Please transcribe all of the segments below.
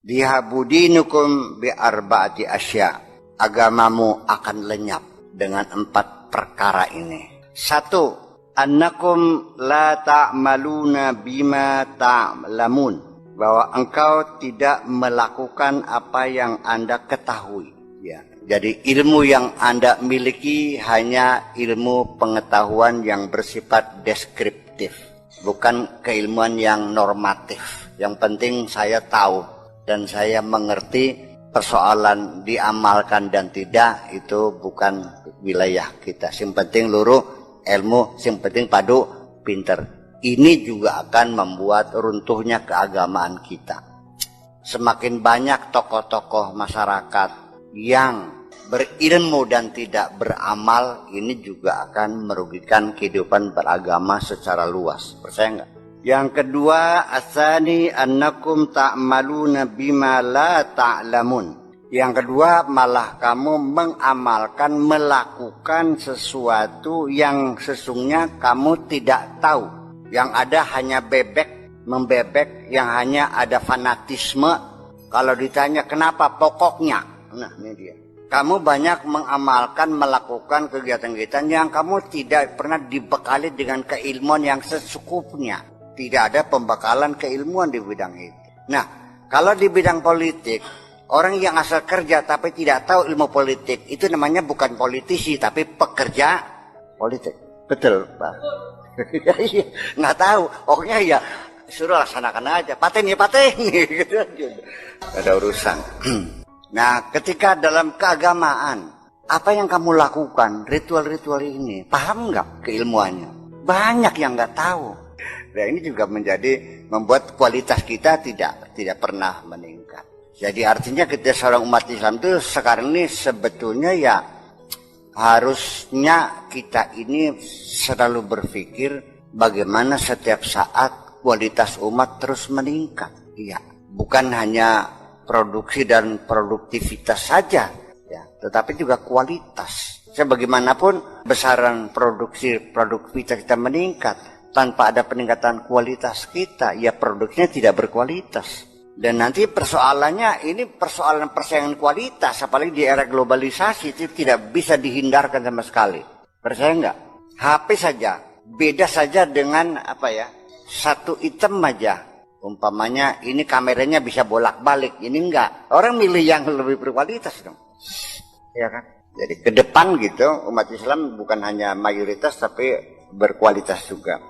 Dihabudinukum bi arba'ati asya. Agamamu akan lenyap dengan 4 perkara ini. 1. Annakum la ta'maluna bima ta'lamun. Bahwa engkau tidak melakukan apa yang Anda ketahui. Ya. Jadi ilmu yang Anda miliki hanya ilmu pengetahuan yang bersifat deskriptif. Bukan keilmuan yang normatif. Yang penting saya tahu dan saya mengerti. Persoalan diamalkan dan tidak itu bukan wilayah kita. Yang penting luruh ilmu, yang penting padu pinter. Ini juga akan membuat runtuhnya keagamaan kita. Semakin banyak tokoh-tokoh masyarakat yang berilmu dan tidak beramal, ini juga akan merugikan kehidupan beragama secara luas. Percaya nggak? Yang kedua, asani annakum ta'maluna bima la ta'lamun. Yang kedua, malah kamu mengamalkan, melakukan sesuatu yang sesungguhnya kamu tidak tahu. Yang ada hanya membebek, yang hanya ada fanatisme. Kalau ditanya kenapa pokoknya, nah ini dia. Kamu banyak mengamalkan, melakukan kegiatan-kegiatan yang kamu tidak pernah dibekali dengan keilmuan yang secukupnya. Tidak ada pembekalan keilmuan di bidang itu. Nah, kalau di bidang politik, orang yang asal kerja tapi tidak tahu ilmu politik, itu namanya bukan politisi tapi pekerja politik. Betul, Pak? Iya, nggak tahu. Pokoknya ya suruh laksanakan aja. Paten gitu aja. Ada urusan. Nah, ketika dalam keagamaan, apa yang kamu lakukan, ritual-ritual ini, paham nggak keilmuannya? Banyak yang nggak tahu. Nah, ini juga membuat kualitas kita tidak pernah meningkat. Jadi artinya kita seorang umat Islam itu sekarang ini sebetulnya ya harusnya kita ini selalu berpikir bagaimana setiap saat kualitas umat terus meningkat. Iya, bukan hanya produksi dan produktivitas saja, ya, tetapi juga kualitas. Sebagaimanapun besaran produktivitas kita meningkat, tanpa ada peningkatan kualitas kita, ya produksinya tidak berkualitas. Dan nanti persoalannya ini persoalan persaingan kualitas, apalagi di era globalisasi itu tidak bisa dihindarkan sama sekali. Percaya nggak? HP saja, beda saja dengan satu item aja. Umpamanya ini kameranya bisa bolak-balik, ini enggak. Orang milih yang lebih berkualitas dong. Ya kan? Jadi ke depan gitu umat Islam bukan hanya mayoritas tapi berkualitas juga.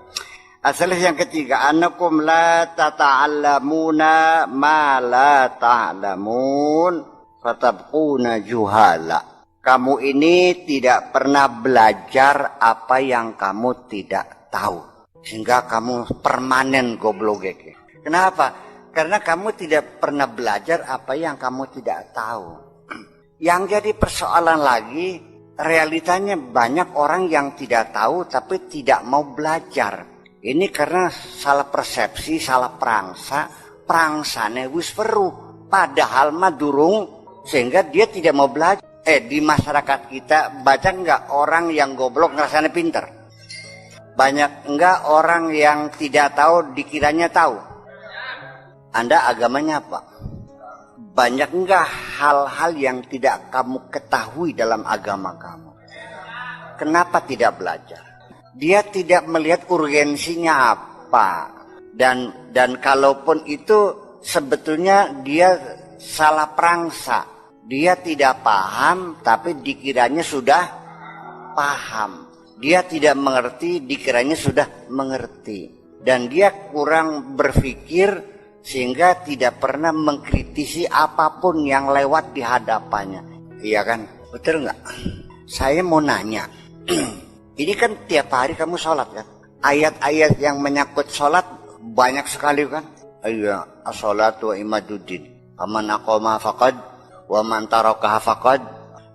Asal yang ketiga, annakum la tata'allamuna ma la ta'lamun fatabquna juhala. Kamu ini tidak pernah belajar apa yang kamu tidak tahu, sehingga kamu permanen goblogek. Kenapa? Karena kamu tidak pernah belajar apa yang kamu tidak tahu. Yang jadi persoalan lagi, realitanya banyak orang yang tidak tahu tapi tidak mau belajar. Ini karena salah persepsi, salah prangsane wis weruh. Padahal mah durung, sehingga dia tidak mau belajar. Di masyarakat kita baca enggak orang yang goblok ngerasanya pinter? Banyak enggak orang yang tidak tahu dikiranya tahu? Anda agamanya apa? Banyak enggak hal-hal yang tidak kamu ketahui dalam agama kamu? Kenapa tidak belajar? Dia tidak melihat urgensinya apa. Dan kalaupun itu sebetulnya dia salah prangsa. Dia tidak paham tapi dikiranya sudah paham. Dia tidak mengerti dikiranya sudah mengerti. Dan dia kurang berpikir sehingga tidak pernah mengkritisi apapun yang lewat di hadapannya. Iya kan? Betul nggak? Saya mau nanya. Ini kan tiap hari kamu sholat kan? Ayat-ayat yang menyangkut sholat banyak sekali kan? Iya, as-sholatu wa imaduddin. Faman aqama faqad wa man tarakaha faqad.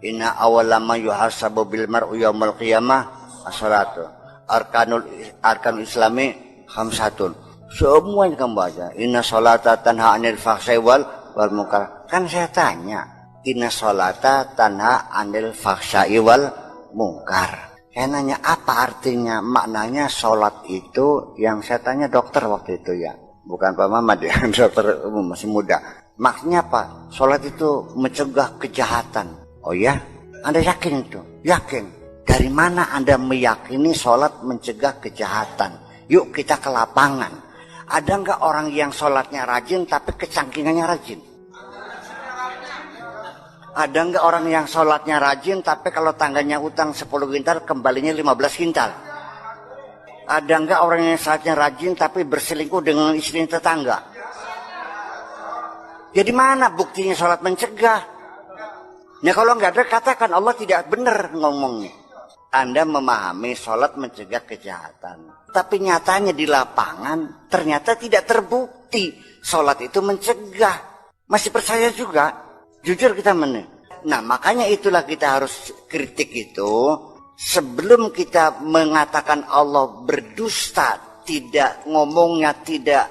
Inna awwala ma yuhasabu bil mar'u yaumil qiyamah as-sholatu. Arkanul islami khamsatun. Semuanya kamu baca. Inna sholata tanha anil fahsai wal munkar. Kan saya tanya, inna sholata tanha anil fahsai wal munkar. Saya nanya apa artinya, maknanya sholat itu, yang saya tanya dokter waktu itu ya. Bukan Pak Mamat ya, dokter umum masih muda. Maksudnya apa? Sholat itu mencegah kejahatan. Oh ya? Anda yakin itu? Yakin. Dari mana Anda meyakini sholat mencegah kejahatan? Yuk kita ke lapangan. Ada nggak orang yang sholatnya rajin tapi kecangkingannya rajin? Ada nggak orang yang sholatnya rajin tapi kalau tangganya utang 10 kintal kembalinya 15 kintal? Ada nggak orang yang sholatnya rajin tapi berselingkuh dengan istri tetangga? Jadi mana buktinya sholat mencegah? Nah kalau nggak ada katakan Allah tidak benar ngomongnya. Anda memahami sholat mencegah kejahatan. Tapi nyatanya di lapangan ternyata tidak terbukti sholat itu mencegah. Masih percaya juga? Jujur kita Nah makanya itulah kita harus kritik itu. Sebelum kita mengatakan Allah berdusta, tidak ngomongnya tidak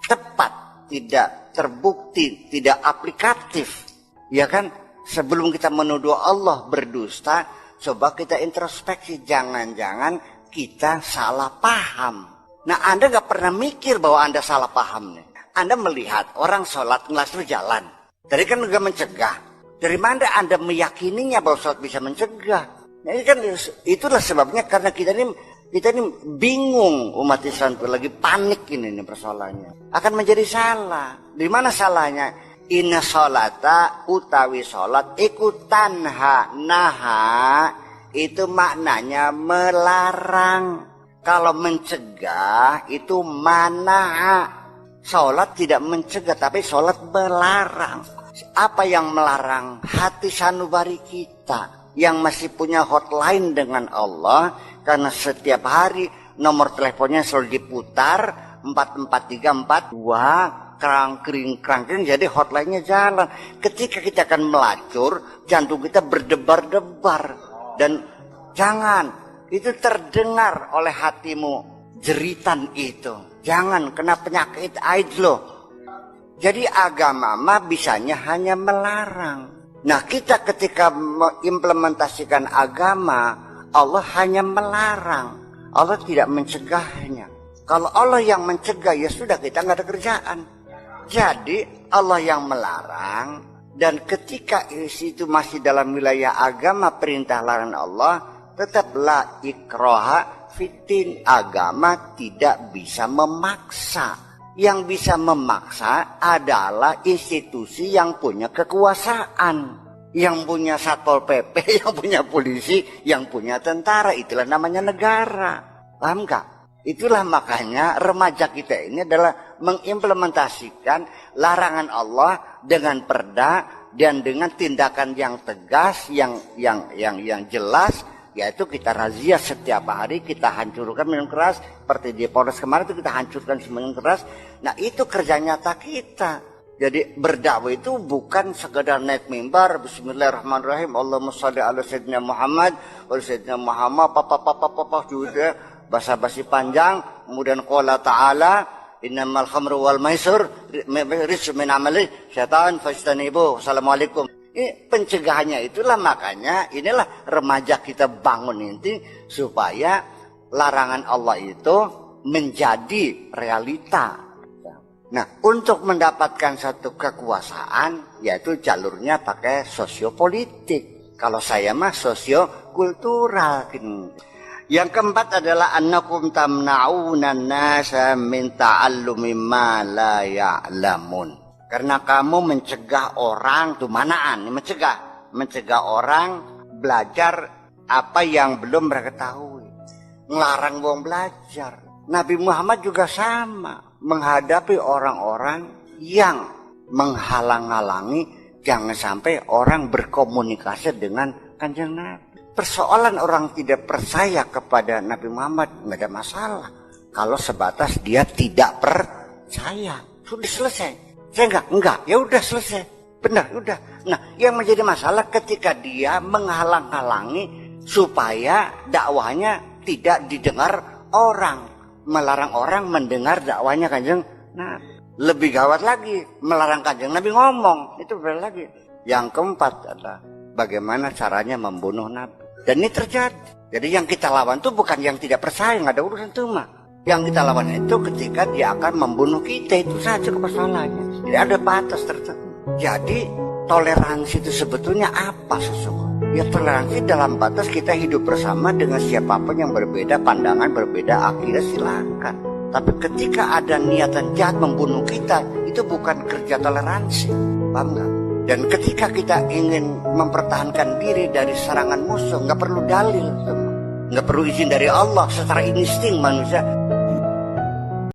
tepat, tidak terbukti, tidak aplikatif. Ya kan? Sebelum kita menuduh Allah berdusta, coba kita introspeksi. Jangan-jangan kita salah paham. Nah Anda gak pernah mikir bahwa Anda salah paham nih. Anda melihat orang sholat ngelasur jalan. Tadi kan juga mencegah. Dari mana Anda meyakininya bahwa sholat bisa mencegah? Nah ini kan itulah sebabnya karena kita ini bingung umat Islam itu lagi panik ini persoalannya. Akan menjadi salah. Di mana salahnya? Inna sholata utawi sholat ikutan naha itu maknanya melarang. Kalau mencegah itu mana? Sholat tidak mencegah tapi sholat melarang. Apa yang melarang? Hati sanubari kita yang masih punya hotline dengan Allah, karena setiap hari nomor teleponnya selalu diputar 44342 kerangkring, jadi hotline-nya jalan. Ketika kita akan melacur, jantung kita berdebar-debar. Dan jangan, itu terdengar oleh hatimu jeritan itu. Jangan kena penyakit AIDS loh. Jadi agama mah bisanya hanya melarang. Nah kita ketika mengimplementasikan agama, Allah hanya melarang. Allah tidak mencegahnya. Kalau Allah yang mencegah ya sudah, kita nggak ada kerjaan. Jadi Allah yang melarang, dan ketika itu masih dalam wilayah agama perintah larangan Allah, tetaplah ikroha fitin. Agama tidak bisa memaksa. Yang bisa memaksa adalah institusi yang punya kekuasaan, yang punya satpol pp, yang punya polisi, yang punya tentara. Itulah namanya negara. Paham gak? Itulah makanya remaja kita ini adalah mengimplementasikan larangan Allah dengan perda dan dengan tindakan yang tegas, yang jelas, yaitu kita razia setiap hari, kita hancurkan minum keras. Seperti di Polres kemarin itu kita hancurkan minum keras. Nah itu kerja nyata kita. Jadi berdakwah itu bukan sekedar naik mimbar, Bismillahirrahmanirrahim, Allahumma sholli ala Sayyidina Muhammad, wa Sayyidina Muhammad, papa juga basa-basi panjang, kemudian qala ta'ala innamal khamru wal maisur rizqun min amali syaitan fastanibu. Assalamualaikum. Ini pencegahannya. Itulah makanya inilah remaja kita bangun inti supaya larangan Allah itu menjadi realita. Nah, untuk mendapatkan satu kekuasaan yaitu jalurnya pakai sosiopolitik. Kalau saya mah sosiokultural. Yang keempat adalah annakum tamna'una an-nasa min ta'allumi ma la ya'lamun. Karena kamu mencegah orang, tuh manaan, mencegah orang belajar apa yang belum mereka ketahui. Ngelarang wong belajar. Nabi Muhammad juga sama, menghadapi orang-orang yang menghalang-halangi jangan sampai orang berkomunikasi dengan Kanjeng Nabi. Persoalan orang tidak percaya kepada Nabi Muhammad nggak ada masalah. Kalau sebatas dia tidak percaya, sudah selesai. Saya enggak, ya udah selesai. Benar, udah. Nah, yang menjadi masalah ketika dia menghalang-halangi supaya dakwahnya tidak didengar orang, melarang orang mendengar dakwahnya Kanjeng Nabi. Lebih gawat lagi, melarang Kanjeng Nabi ngomong, itu berbeda lagi. Yang keempat adalah bagaimana caranya membunuh Nabi. Dan ini terjadi. Jadi yang kita lawan itu bukan yang tidak percaya, nggak ada urusan itu mah. Yang kita lawan itu ketika dia akan membunuh kita, itu saja persoalannya. Tidak ada batas tertentu. Jadi toleransi itu sebetulnya apa sesungguhnya? Ya toleransi dalam batas kita hidup bersama dengan siapapun yang berbeda pandangan, berbeda akidah, silakan. Tapi ketika ada niatan jahat membunuh kita, itu bukan kerja toleransi, paham nggak? Dan ketika kita ingin mempertahankan diri dari serangan musuh, nggak perlu dalil, nggak perlu izin dari Allah. Secara insting manusia